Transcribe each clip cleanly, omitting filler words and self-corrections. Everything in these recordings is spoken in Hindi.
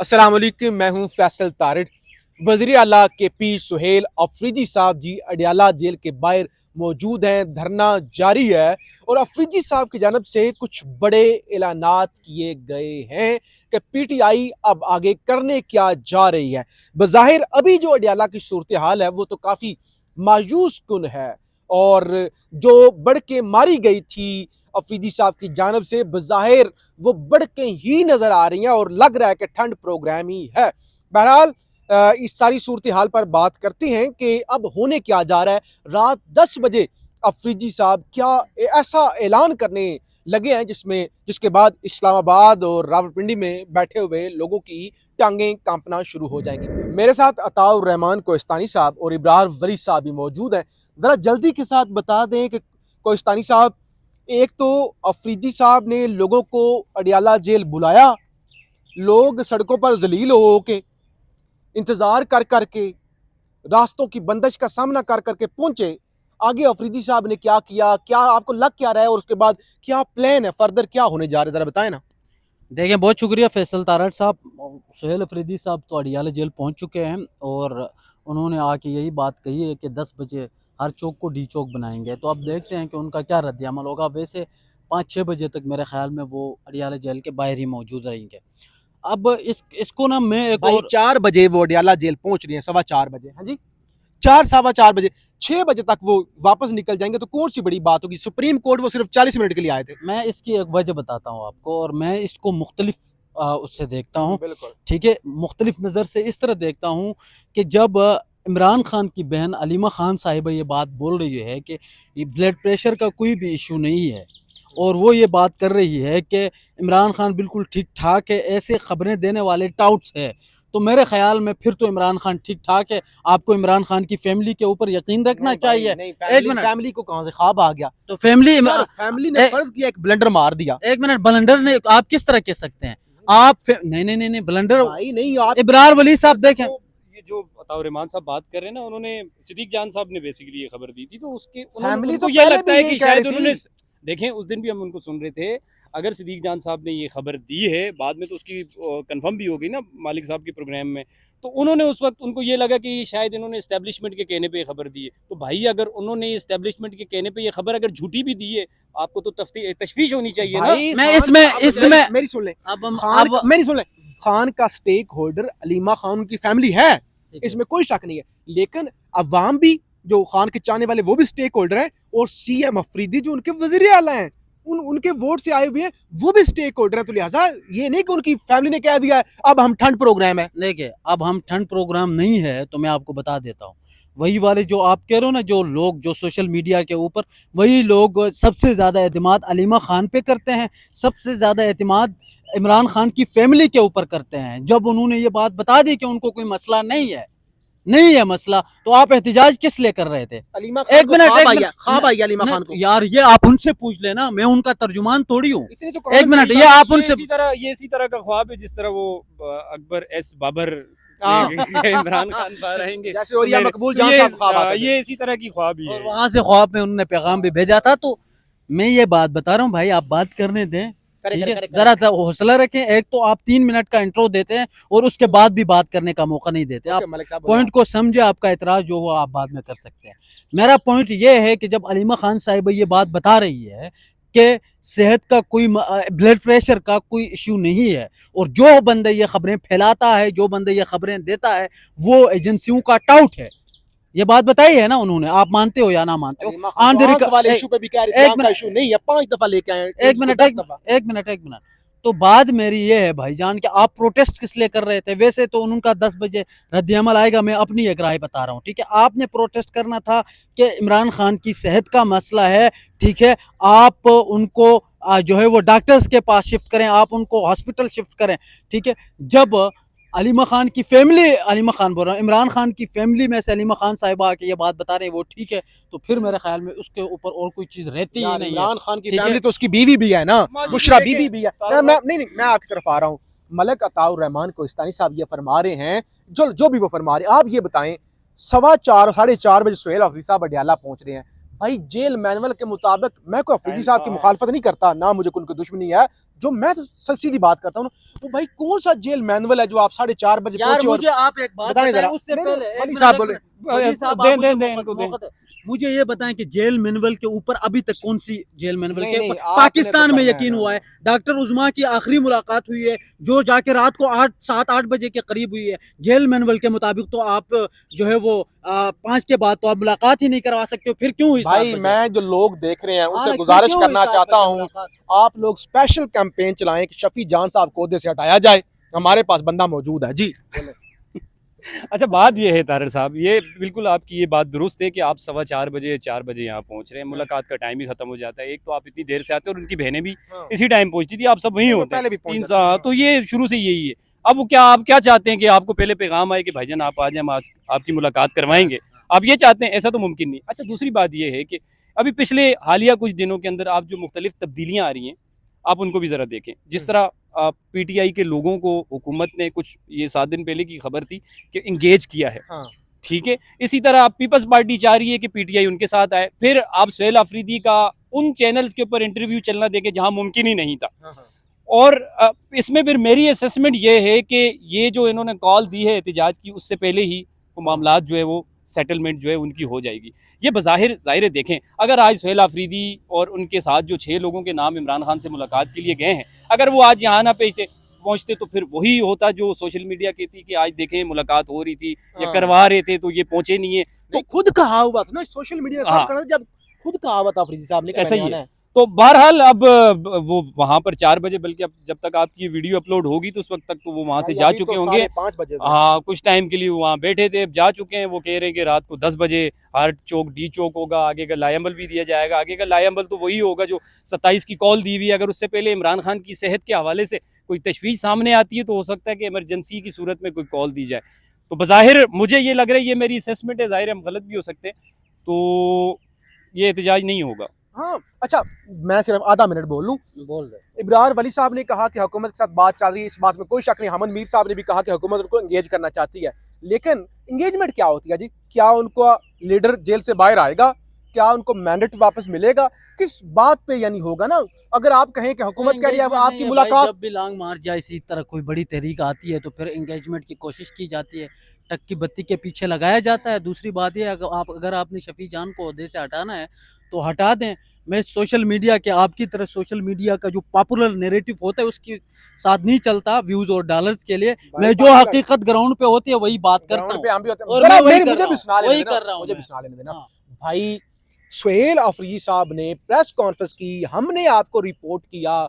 अस्सलाम वालेकुम, मैं हूं फैसल तारिड। वज़ीर आला के पी सुहेल अफरीदी साहब जी अडियाला जेल के बाहर मौजूद हैं। धरना जारी है और अफरीदी साहब की जानब से कुछ बड़े ऐलानात किए गए हैं कि पीटीआई अब आगे करने क्या जा रही है। बज़ाहिर अभी जो अडियाला की सूरत हाल है वो तो काफ़ी मायूस कुन है और जो बढ़ के मारी गई थी अफरीदी साहब की जानब से बज़ाहिर वो बढ़ के ही नजर आ रही हैं और लग रहा है कि ठंड प्रोग्राम ही है। बहरहाल इस सारी सूरत हाल पर बात करते हैं कि अब होने क्या जा रहा है। रात 10 बजे अफरीदी साहब क्या ऐसा ऐलान करने लगे हैं जिसके बाद इस्लामाबाद और रावलपिंडी में बैठे हुए लोगों की टांगें कांपना शुरू हो जाएंगी। मेरे साथ अताउर रहमान कोहिस्तानी साहब और इब्रार वली साहब भी मौजूद हैं। जरा जल्दी के साथ बता दें कि कोहिस्तानी साहब, एक तो अफरीदी साहब ने लोगों को अडियाला जेल बुलाया, लोग सड़कों पर जलील हो के इंतजार कर करके रास्तों की बंदिश का सामना कर करके पहुंचे। आगे अफरीदी साहब ने क्या किया, क्या आपको लग क्या रहा है और उसके बाद क्या प्लान है, फर्दर क्या होने जा रहा है, जरा बताएं ना। देखिए, बहुत शुक्रिया फैसल तारड़ साहब। सुहेल अफरीदी साहब तो अडियाला जेल पहुंच चुके हैं और उन्होंने आके यही बात कही है कि 10 बजे हर चौक को डी चौक बनाएंगे। तो अब देखते हैं कि उनका क्या रद्द-ए-अमल होगा। वैसे 5-6 बजे तक मेरे ख्याल में वो अडियाला जेल के बाहर ही मौजूद रहेंगे। अब इसको ना मैं एक भाई और 4 बजे वो अडियाला जेल पहुंच रही है, 4:15 बजे। हाँ जी, 4 सवा 4 बजे, 6 बजे तक वो वापस निकल जाएंगे तो कौन सी बड़ी बात होगी। सुप्रीम कोर्ट वो सिर्फ 40 मिनट के लिए आए थे। मैं इसकी एक वजह बताता हूँ आपको, और मैं इसको मुख्तलिफ उससे देखता हूँ। बिल्कुल। ठीक है, मुख्तलिफ नज़र से इस तरह देखता हूँ कि जब इमरान खान की बहन अलीमा खान साहिबा ये बात बोल रही है कि ये ब्लड प्रेशर का कोई भी इशू नहीं है, और वो ये बात कर रही है कि इमरान खान बिल्कुल ठीक ठाक है, ऐसे खबरें देने वाले टाउट्स है, तो मेरे ख्याल में फिर तो इमरान खान ठीक ठाक है। आपको इमरान खान की फैमिली के ऊपर यकीन रखना नहीं भाई चाहिए। नहीं, एक मिनट, फैमिली को कहां से ख्वाब आ गया। तो फैमिली यार फैमिली ने फर्ज किया, एक ब्लंडर मार दिया। एक मिनट, ब्लंडर ने आप किस तरह कह सकते हैं? नहीं नहीं नहीं नहीं, ब्लंडर भाई नहीं आप इब्रार वली साहब देखें। तो ये जो अताउर रहमान साहब बात कर रहे हैं ना, उन्होंने सिद्दीक जान साहब ने बेसिकली ये खबर दी थी, तो उसके फैमिली उनको तो ये पहले लगता भी है यही कि कह शायद रही उन्होंने थी। देखें, उस दिन भी हम उनको सुन रहे थे। अगर सिद्दीक जान साहब ने ये खबर दी है, बाद में तो उसकी कंफर्म भी हो गई ना मालिक साहब के प्रोग्राम में, तो उन्होंने उस वक्त उनको ये लगा कि शायद इन्होंने इस्टेब्लिशमेंट के कहने पे ये खबर दी है। तो भाई अगर उन्होंने इस्टेब्लिशमेंट के कहने पे ये खबर अगर झूठी भी दी है, आपको तो तशवीश होनी चाहिए ना। भाई मैं खान इसमें अब इसमें मेरी सुन ले। अब हम खान अब मेरी सुन ले। खान का स्टेक होल्डर अलीमा खान की फैमिली है, ठीक है। इसमें कोई शक नहीं है। लेकिन अवाम भी, जो खान के चाहने वाले, वो भी स्टेक होल्डर है। और सीएम अफरीदी जो उनके वजीर आला हैं, उनके वोट से आए हुए हैं, वो भी स्टेक होल्डर है। तो लिहाजा ये नहीं कि उनकी फैमिली ने कह दिया है अब हम ठंड प्रोग्राम है। देखिए, अब हम ठंड प्रोग्राम नहीं है, तो मैं आपको बता देता हूँ। वही वाले जो आप कह रहे हो ना, जो लोग जो सोशल मीडिया के ऊपर, वही लोग सबसे ज़्यादा एतमाद अलीमा खान पे करते हैं, सबसे ज़्यादा एतमाद इमरान खान की फैमिली के ऊपर करते हैं। जब उन्होंने ये बात बता दी कि उनको कोई मसला नहीं है मसला, तो आप एहतजाज किस लिए कर रहे थे? अलीमा खान एक को मिनट, ख्वाब आई अलीमा खान को। यार ये आप उनसे पूछ लेना, मैं उनका तर्जुमान थोड़ी हूँ। इतने तो एक कॉमन मिनट, सेंस ये आप ये उनसे इसी तरह का ख्वाब है जिस तरह वो अकबर एस बाबर हाँ। इमरान खान बाहर आएंगे। जैसे और या मेरे- मकबूल तो जान ये साहब ख्वाब आते थे। ये इसी तरह की ख्वाब ही और है। वहां से ख्वाब में उन्होंने पैगाम भी भेजा था। तो मैं ये बात बता रहा हूँ भाई, आप बात करने दें, ठीक है? जरा सा हौसला रखें। एक तो आप 3 मिनट का इंट्रो देते हैं और उसके बाद भी बात करने का मौका नहीं देते। आप मलिक साहब पॉइंट को समझे, आपका इतराज जो वो आप बाद में कर सकते हैं। मेरा पॉइंट ये है कि जब अलीमा खान साहिबा ये बात बता रही है कि सेहत का कोई ब्लड प्रेशर का कोई इशू नहीं है, और जो बंदा ये खबरें फैलाता है, जो बंदा ये खबरें देता है, वो एजेंसियों का टाउट है। ये बात बताई है ना उन्होंने, आप मानते हो या ना मानते हो? अलीमा खान तो आंख वाले इशू पे भी कह रही थी, एक आंख का इशू नहीं है, 5 दफा लेके आए, एक मिनट, 10 दफा। एक मिनट। तो बात मेरी ये है भाईजान कि आप प्रोटेस्ट किस लिए कर रहे थे? वैसे तो उनका 10 बजे रद्द अमल आएगा, मैं अपनी एक राय बता रहा हूँ, ठीक है? आपने प्रोटेस्ट करना था कि इमरान खान की सेहत का मसला है, ठीक है? आप उनको जो है वो डॉक्टर्स के पास शिफ्ट करें, आप उनको हॉस्पिटल शिफ्ट करें, ठीक है? जब अलीमा खान की फैमिली, अलीमा खान बोल रहा हूँ, इमरान खान की फैमिली में से अलीमा खान साहिबा आके ये बात बता रहे हैं, वो ठीक है, तो फिर मेरे ख्याल में उसके ऊपर और कोई चीज रहती ही यार नहीं है। इमरान खान की ठीक है? फैमिली तो उसकी बीवी भी है ना, माजी बुशरा देखें, बीवी भी है। ताऊ मैं आपकी तरफ आ रहा हूँ। मलक अताउर रहमान कोहिस्तानी साहब ये फरमा रहे हैं, जो जो भी वो फरमा रहे हैं, आप ये बताएं, 4:15 4:30 बजे सुहेल अफरीदी साहब अडियाला पहुंच रहे हैं, भाई जेल मैनुअल के मुताबिक, मैं कोई अफरीदी साहब की हाँ। मुखालफत नहीं करता, ना मुझे कोई उनकी दुश्मनी है, जो मैं तो सीधी बात करता हूँ, वो भाई कौन सा जेल मैनुअल है जो आप 4:30 बजे यार पहुंचे और मुझे आप एक बात बताएं बताएं जरा। उससे नहीं, पहले नहीं, एक वली मिनट, साहब एक बोले। मिनट। वली साहब दे आप दे मुझे दे इनको दे। मौका दें। मुझे ये बताएं कि जेल मैनुअल के ऊपर अभी तक कौन सी जेल मैनुअल नहीं, के नहीं, ऊपर आपने तो पाकिस्तान में करना है यकीन ना। हुआ है? डॉक्टर उज़मा की आखिरी मुलाकात हुई है जो जाके रात को 7-8 बजे के करीब हुई है। जेल मैनुअल के मुताबिक तो आप जो है वो 5 के बाद तो आप मुलाकात ही नहीं करवा सकते हो, फिर क्यों हुई 7 भाई बजे? मैं जो लोग देख रहे हैं हाँ, उनसे फिर गुजारिश क्यों हुई करना 7 चाहता बजे हूँ, मुलाकात? आप लोग स्पेशल कैंपेन चलाएं कि शफी जान साहब को ओहदे से हटाया जाए, हमारे पास बंदा मौजूद है जी। अच्छा, बात ये है तारड़ साहब, ये बिल्कुल आपकी ये बात दुरुस्त है कि आप 4:15 बजे 4 बजे यहाँ पहुँच रहे हैं, मुलाकात का टाइम ही खत्म हो जाता है। एक तो आप इतनी देर से आते हैं और उनकी बहनें भी हाँ। इसी टाइम पहुँचती थी, आप सब वहीं नहीं, वो होते हैं पहले भी पहुंच 3 जाते हैं, हाँ। तो ये शुरू से यही है। अब वो क्या आप क्या चाहते हैं कि आपको पहले पैगाम आए कि भाईजान आप आ जाएं, हम आज आपकी मुलाकात करवाएंगे, आप ये चाहते हैं? ऐसा तो मुमकिन नहीं। अच्छा, दूसरी बात ये है कि अभी पिछले हालिया कुछ दिनों के अंदर आप जो मुख्तलिफ तब्दीलियाँ आ रही हैं, आप उनको भी ज़रा देखें। जिस तरह पीटीआई के लोगों को हुकूमत ने कुछ ये 7 दिन पहले की खबर थी कि इंगेज किया है, हाँ। ठीक है। इसी तरह आप पीपल्स पार्टी चाह रही है कि पीटीआई उनके साथ आए। फिर आप सुहेल अफरीदी का उन चैनल्स के ऊपर इंटरव्यू चलना देखे जहां मुमकिन ही नहीं था। हाँ, हाँ। और इसमें फिर मेरी असेसमेंट ये है कि ये जो इन्होंने कॉल दी है एहतिजाज की, उससे पहले ही वो मामलात जो है वो सेटलमेंट जो है उनकी हो जाएगी। ये बज़ाहिर ज़ाहिर है, देखें अगर आज सुहेल अफरीदी और उनके साथ जो 6 लोगों के नाम इमरान खान से मुलाकात के लिए गए हैं, अगर वो आज यहाँ ना पहुँचते तो फिर वही होता जो सोशल मीडिया कहती कि आज देखें मुलाकात हो रही थी या हाँ। करवा रहे थे तो ये पहुँचे नहीं है। नहीं, खुद कहा हुआ था ना सोशल मीडिया हाँ। तब करा था जब खुद कहा हुआ था अफरीदी साहब ने कि ऐसा मैंने ही आना है। है। तो बहरहाल अब वो वहाँ पर 4 बजे, बल्कि अब जब तक आपकी ये वीडियो अपलोड होगी तो उस वक्त तक तो वो वहाँ से भाई जा अभी चुके तो होंगे। 5:30 बजे हुए हैं। हाँ, कुछ टाइम के लिए वो वहाँ बैठे थे, अब जा चुके हैं। वो कह रहे हैं कि रात को 10 बजे हार्ट चौक डी चौक होगा, आगे का लायमल भी दिया जाएगा। आगे का लायमल तो वही होगा जो 27 की कॉल दी हुई है। अगर उससे पहले इमरान खान की सेहत के हवाले से कोई तशवीश सामने आती है तो हो सकता है कि इमरजेंसी की सूरत में कोई कॉल दी जाए। तो बज़ाहिर मुझे ये लग रहा है, ये मेरी असेसमेंट है, ज़ाहिर है हम गलत भी हो सकते हैं, तो ये एहतजाज नहीं होगा। हाँ, अच्छा, मैं सिर्फ आधा मिनट बोल लूँ। बोल दे। इब्रार वली साहब ने कहा कि हुकूमत के साथ बात चल रही है, इस बात में कोई शक नहीं। हमद मीर साहब ने भी कहा कि हुकूमत उनको एंगेज करना चाहती है, लेकिन एंगेजमेंट क्या होती है जी? क्या उनको लीडर जेल से बाहर आएगा? क्या उनको मैंडेट वापस मिलेगा? किस बात पे यानी होगा ना? अगर आप कहें कि हुकूमत कह रही है अब Engagement आपकी नहीं है मुलाकात, भाई, जब भी लांग मार जाए इसी तरह कोई बड़ी तहरीक आती है तो फिर एंगेजमेंट की कोशिश की जाती है, टक की बत्ती के पीछे लगाया जाता है। दूसरी बात ये, अगर आपने शफी जान को ओहदे से हटाना है तो हटा दें। मैं सोशल मीडिया के आपकी तरह सोशल मीडिया का जो पॉपुलर नैरेटिव होता है उसके साथ नहीं चलता व्यूज और डॉलर्स के लिए। मैं जो बात हकीकत ग्राउंड पे होती है वही बात करता ग्राउंड हूँ पे हम भी होते हैं। और जरा मैं वही मेरी कर मुझे रहा भी हूँ, सुना लेने वही देना, कर रहा हूँ मुझे मैं। भी सुना लेने देना। हाँ। भाई सुहेल अफरीदी साहब ने प्रेस कॉन्फ्रेंस की, हमने आपको रिपोर्ट किया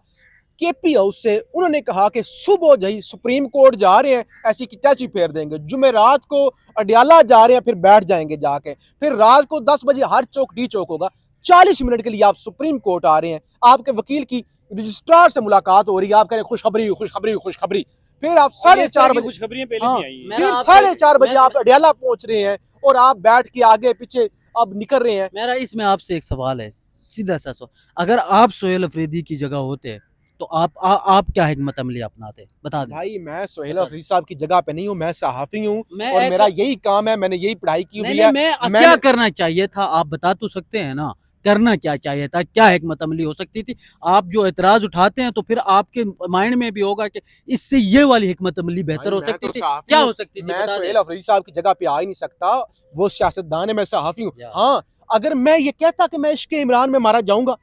केपी हाउस से, उन्होंने कहा कि सुबह जही सुप्रीम कोर्ट जा रहे हैं, ऐसी की तैसी फेर देंगे। जुमेरात को अडियाला जा रहे हैं, फिर बैठ जाएंगे जाके, फिर रात को 10 बजे हर चौक डी चौक होगा। 40 मिनट के लिए आप सुप्रीम कोर्ट आ रहे हैं, आपके वकील की रजिस्ट्रार से मुलाकात हो रही है, आप कह रहे हैं खुशखबरी खुशखबरी खुशखबरी। फिर आप 4:30 बजे, खुशखबरियां पहले हाँ, भी आई हैं। मेरा फिर आपसे- 4:30 बजे मैं- आप अडियाला पहुंच रहे हैं और आप बैठ के आगे पीछे अब निकल रहे हैं। मेरा इसमें आपसे एक सवाल है, सीधा सा सवाल। अगर आप सोहेल अफरीदी की जगह होते तो आप क्या हिकमत अमली अपनाते? बता दें। भाई मैं सुहेल बता अफरीदी साहब की जगह पे नहीं हूँ, मैं सहाफी हूँ मैं और एक- मेरा यही काम है, मैंने यही पढ़ाई की नहीं हुई नहीं, है। मैं मैंने- क्या करना चाहिए था आप बता तो सकते हैं ना? करना क्या चाहिए था, क्या हिकमत अमली हो सकती थी? आप जो एतराज उठाते हैं तो फिर आपके माइंड में भी होगा कि इससे ये वाली हिकमत अमली बेहतर हो मैं सकती तो थी। सहाफी क्या हूँ, हो सकती थी मैं बता सुहेल दें। अफरीदी साहब की जगह पे आ ही नहीं सकता। वो सियासतदान है, मैं सहाफी हूँ। या। हाँ, अगर मैं ये कहता कि मैं इश्क इमरान में मारा जाऊंगा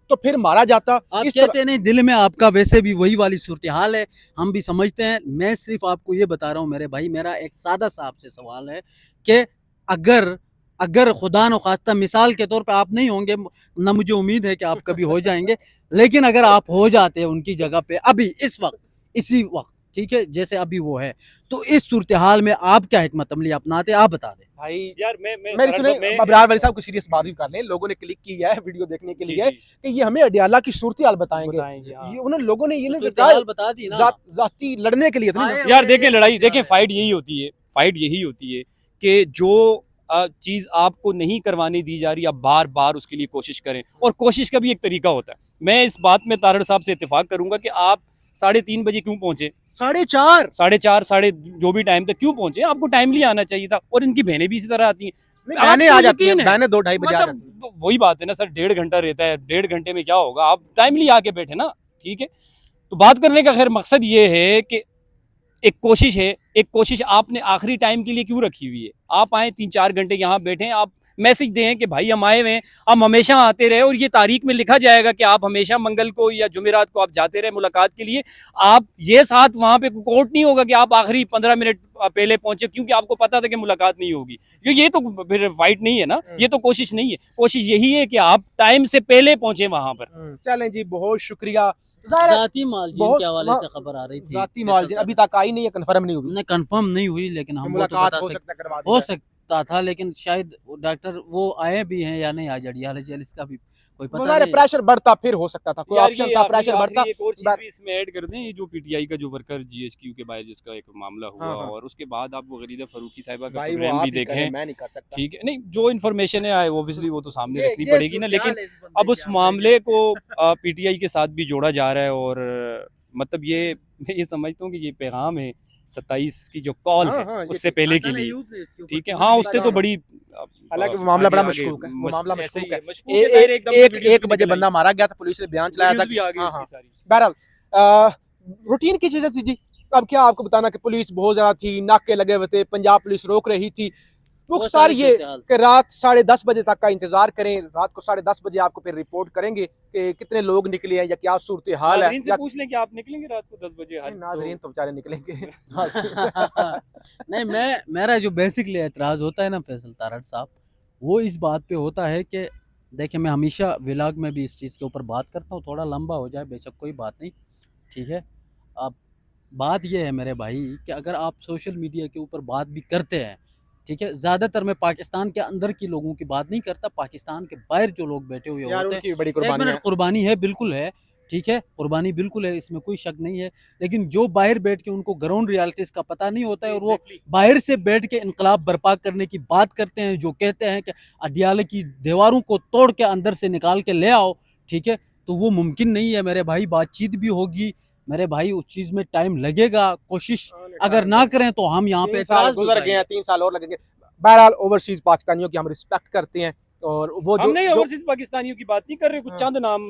तो फिर मारा जाता। आप इस तरह कहते नहीं, दिल में आपका वैसे भी वही वाली सूरत हाल है, हम भी समझते हैं। मैं सिर्फ आपको ये बता रहा हूँ मेरे भाई, मेरा एक सादा सा आपसे सवाल है कि अगर अगर खुदा न खास्ता मिसाल के तौर पे आप नहीं होंगे, ना मुझे उम्मीद है कि आप कभी हो जाएंगे, लेकिन अगर आप हो जाते हैं उनकी जगह पे अभी इस वक्त इसी वक्त, ठीक है, जैसे अभी वो है, तो इस सूरत हाल में आप क्या हिकमत अमली अपनाते? आप बता दें भाई। यार मेरी सुने, अबरार वाली साहब को सीरियस बात भी कर लें, लोगों ने क्लिक की है वीडियो देखने के लिए कि ये हमें अडियाला की सूरत हाल बताएंगे। हाँ। ये उन्होंने लोगों ने ये नहीं सूरत कहा हाल बता दी ना। जाती लड़ने के लिए तो नहीं। आए यार हुए देखें, ये लड़ाई सूरत देखें, हाल है। फाइट यही होती है, फाइट यही होती है कि जो चीज़ आपको नहीं करवाने दी जा रही, आप बार बार उसके लिए कोशिश करें, और कोशिश का भी एक तरीका होता है। मैं इस बात में तारड़ साहब से इत्तेफाक करूंगा कि आप 3:30 बजे क्यों पहुंचे, 4:30 4:30 साढ़े जो भी टाइम तक क्यों पहुंचे, आपको टाइमली आना चाहिए था। और इनकी बहनें भी इसी तरह आती हैं, नहीं, बहनें आ आपको जाती हैं, यकीन है? बहनें 2-2:30 बजे आ जाती हैं। मतलब वही बात है ना सर, 1.5 घंटा रहता है, 1.5 घंटे में क्या होगा, आप टाइमली आके बैठे ना, ठीक है। तो बात करने का खैर मकसद ये है कि एक कोशिश आपने आखिरी टाइम के लिए क्यों रखी हुई है। आप आए 3-4 घंटे यहाँ बैठे, आप मैसेज दें कि भाई हम आए हुए हैं, हम हमेशा आते रहे, और ये तारीख में लिखा जाएगा कि आप हमेशा मंगल को या जुमेरात को आप जाते रहे मुलाकात के लिए। आप ये साथ वहाँ पे कोर्ट नहीं होगा कि आप आखिरी 15 मिनट पहले पहुंचे क्योंकि आपको पता था कि मुलाकात नहीं होगी, क्योंकि ये तो फिर फाइट नहीं है ना, ये तो कोशिश नहीं है। कोशिश यही है कि आप टाइम से पहले पहुंचे वहां पर। चलें जी, बहुत शुक्रिया। ज़ाहिर है जाती मालजीन बहुत के हवाले से खबर आ रही थी, ज़ाती मालजीन अभी तक आई नहीं है, कंफर्म नहीं हुई। नहीं कंफर्म नहीं हुई, लेकिन हम वो तो मुलाकात बता हो सकते, सकता है करवा दी हो जाए। सकता था, लेकिन शायद डॉक्टर वो आए भी हैं या नहीं आज अडियाला जेल, इसका भी कोई वो पता ज़ाहिर है नहीं। प्रेशर बढ़ता फिर हो सकता था, कोई यार ऑप्शन ये था, आखिरी प्रेशर बढ़ता। आखिरी एक और चीज भी इसमें ऐड कर दें, ये जो पीटीआई का जो वर्कर जीएचक्यू के बाहर जिसका एक मामला हुआ, हाँ, हाँ। और उसके बाद आप वो गरीदा फरूकी साहिबा का भाई वो प्रोग्राम आप भी ही करें, देखें, मैं नहीं कर सकता। ठीक है। नहीं, जो इन्फॉर्मेशन है ऑब्वियसली वो तो सामने रखनी ये पड़ेगी ना, लेकिन सूरत-ए-हाल है इस बंदे अब उस की, आप मामले को पीटीआई के साथ भी जोड़ा जा रहा है, और मतलब ये मैं ये समझता हूँ कि ये पैगाम है 27 की जो कॉल हाँ, है हाँ, ये उससे ठीक। पहले के हासन लिए, अय्यूब ने इसके ऊपर ठीक है। ट्वीट हाँ, भी उससे किया तो है। बड़ी हालांकि वो मामला बड़ा आगे मशकूक है, वो मामला ऐसे ही मशकूक है। है, मशकूक है, ज़ाहिर है, एकदम से वीडियोस एक भी बजे निकल बंदा आई, मारा गया था, पुलिस ने बयान चलाया था वीडियोस भी आ कि गई हाँ, उसकी हाँ। सारी। बहरहाल रूटीन की चीजें थी जी। अब क्या आपको बताना कि पुलिस बहुत ज्यादा थी, नाके लगे हुए थे, पंजाब पुलिस रोक रही थी। वो बहुत सारी सारी ये सूरत-ए-हाल कि रात 10:30 बजे तक का इंतजार करें, रात को 10:30 बजे आपको फिर रिपोर्ट करेंगे कि कितने लोग निकले हैं या क्या सूरत हाल है। नाजरीन से पूछ लें कि आप निकलेंगे रात को 10 बजे? नहीं, नाजरीन तो बेचारे निकलेंगे। नहीं, मैं मेरा जो बेसिकली एतराज़ होता है ना फैसल तारड़ साहब, वो इस बात पे होता है कि देखिए, मैं हमेशा व्लॉग में भी इस चीज़ के ऊपर बात करता हूँ, थोड़ा लंबा हो जाए बेशक कोई बात नहीं, ठीक है। अब बात ये है मेरे भाई कि अगर आप सोशल मीडिया के ऊपर बात भी करते हैं, ठीक है, ज़्यादातर मैं पाकिस्तान के अंदर की लोगों की बात नहीं करता, पाकिस्तान के बाहर जो लोग बैठे हुए यार होते हैं, उनकी भी बड़ी एक कुर्बानी मिनट, है। कुर्बानी है, बिल्कुल है, ठीक है, कुर्बानी बिल्कुल है, इसमें कोई शक नहीं है। लेकिन जो बाहर बैठ के उनको ग्राउंड रियलिटीज़ का पता नहीं होता है, और वो बाहर से बैठ के इनकलाब बर्पा करने की बात करते हैं, जो कहते हैं कि अडियाले की दीवारों को तोड़ के अंदर से निकाल के ले आओ, ठीक है, तो वो मुमकिन नहीं है मेरे भाई। बातचीत भी होगी मेरे भाई, उस चीज़ में टाइम लगेगा, कोशिश अगर ना करें तो हम यहाँ पे 3 साल एतराज़ भी गुजर गए हैं, उठाएंगे। 3 साल और लगेंगे। बहरहाल ओवरसीज पाकिस्तानियों की हम रिस्पेक्ट करते हैं, और वो हम नहीं जो ओवरसीज पाकिस्तानियों की बात नहीं कर रहे, कुछ हाँ। चंद नाम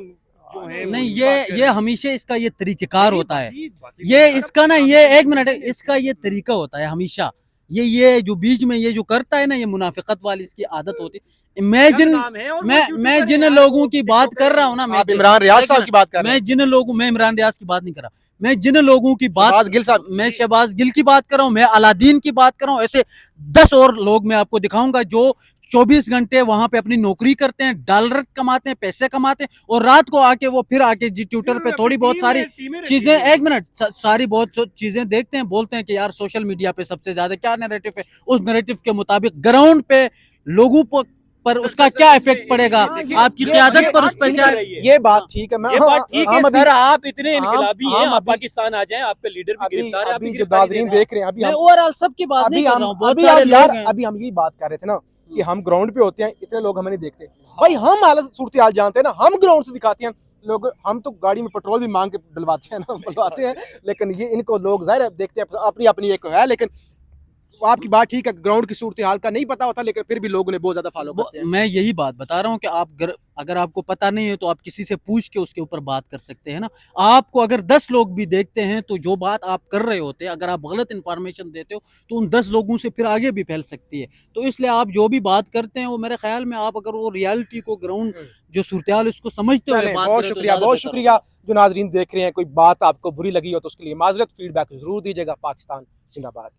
जो हैं नहीं, उनकी बात कर ये रहे हैं। हमेशा इसका ये तरीक़ेकार होता है, बाकी ये यार, इसका ना, अब ये आप एक मिनट, इसका ये तरीका होता है हमेशा, ये जो बीच में ये जो करता है ना, ये मुनाफिकत वाली इसकी आदत होती है। मैं चंद जिन नाम हैं, और वो मैं यूट्यूबर मैं हैं जिन यार, लोगों वो की बात टिकटॉकर कर रहा हैं। हूँ ना, आप इमरान रियाज साहब की बात कर रहे हैं। मैं इमरान रियाज की बात नहीं कर रहा, मैं जिन लोगों की बात, शहबाज गिल साहब। मैं शहबाज गिल की बात कर रहा हूँ, मैं अलादीन की बात कर रहा हूँ, ऐसे 10 और लोग मैं आपको दिखाऊंगा जो 24 घंटे वहां पे अपनी नौकरी करते हैं, डॉलर कमाते हैं, पैसे कमाते हैं, और रात को आके वो फिर आके जी ट्विटर पे थोड़ी बहुत सारी चीजें, एक मिनट, सारी बहुत चीजें देखते हैं, बोलते हैं कि यार सोशल मीडिया पे सबसे ज्यादा क्या नैरेटिव है, उस नैरेटिव के मुताबिक ग्राउंड पे लोगों पर उसका क्या इफेक्ट पड़ेगा, आपकी क्यादत पर उस पर क्या। ये बात ठीक है। मैं ये बात ठीक है सर, आप इतने इनकलाबी हैं, आप पाकिस्तान आ जाएं, आपका लीडर भी गिरफ्तार है, आप भी अभी जो गिरफ्तारी दे नाजरीन रहे हैं। देख रहे हैं, अभी मैं हम ओवरऑल सबकी बात नहीं कर रहा हूँ, बहुत सारे लोग हैं। अभी हम यही बात कर रहे थे ना कि हम ग्राउंड पे होते हैं, इतने लोग हमें नहीं देखते। भाई हम हालत सूरत हाल जानते हैं ना, हम ग्राउंड से दिखाते हैं लोग, हम तो गाड़ी में पेट्रोल भी मांग के डलवाते हैं ना, डलवाते हैं, लेकिन ये इनको लोग जाहिर है देखते हैं, अपनी अपनी एक है। लेकिन आपकी बात ठीक है, ग्राउंड की सूरत हाल का नहीं पता होता, लेकिन फिर भी लोग उन्हें बहुत ज्यादा फॉलो करते हैं। मैं यही बात बता रहा हूँ कि अगर आपको पता नहीं है तो आप किसी से पूछ के उसके ऊपर बात कर सकते हैं ना। आपको अगर 10 लोग भी देखते हैं तो जो बात आप कर रहे होते हैं, अगर आप गलत इन्फॉर्मेशन देते हो तो उन 10 लोगों से फिर आगे भी फैल सकती है। तो इसलिए आप जो भी बात करते हैं वो मेरे ख्याल में आप अगर वो रियलिटी को, ग्राउंड जो सूरत उसको समझते हुए चलें, बात बहुत करें तो शुक्रिया, ज़्यादा बहुत बेहतर शुक्रिया। जो नाजरीन देख रहे हैं, कोई बात आपको बुरी लगी हो तो उसके लिए माजरत, फीडबैक जरूर दीजिएगा। पाकिस्तान जिंदाबाद।